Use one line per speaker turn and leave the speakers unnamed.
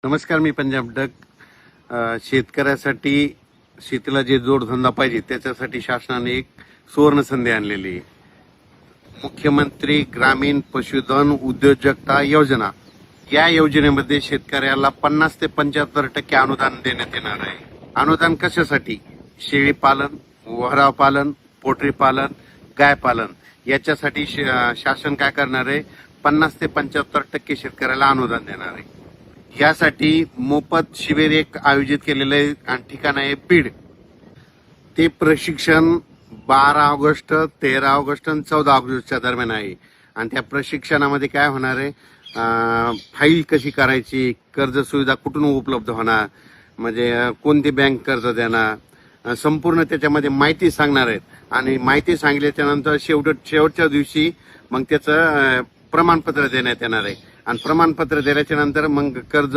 नमस्कार, मी पंजाब डक. शेतकऱ्यासाठी शेतीला जे जोडधंदा पाहिजे त्याच्यासाठी शासनाने एक सुवर्ण संधी आणलेली आहे. मुख्यमंत्री ग्रामीण पशुधन उद्योजकता योजना. या योजनेमध्ये शेतकऱ्याला 50 ते 75% अनुदान देण्यात येणार आहे. अनुदान कशासाठी? शेळी पालन, वहराव पालन, पोल्ट्री पालन, गाय पालन याच्यासाठी शासन काय करणार आहे? 50 ते 75% शेतकऱ्याला अनुदान देणार आहे. यासाठी मोफत शिबिर एक आयोजित केलेलं आहे आणि ठिकाण आहे बीड. ते प्रशिक्षण 12 ऑगस्ट, 13 ऑगस्ट आणि 14 ऑगस्टच्या दरम्यान आहे. आणि त्या प्रशिक्षणामध्ये काय होणार आहे? फाईल कशी करायची, कर्ज सुविधा कुठून उपलब्ध होणार, म्हणजे कोणती बँक कर्ज देणार, संपूर्ण त्याच्यामध्ये माहिती सांगणार आहेत. आणि माहिती सांगितल्याच्या नंतर शेवटच्या दिवशी मग त्याचं प्रमाणपत्र देण्यात येणार आहे. आणि प्रमाणपत्र दिल्याच्या नंतर मग कर्ज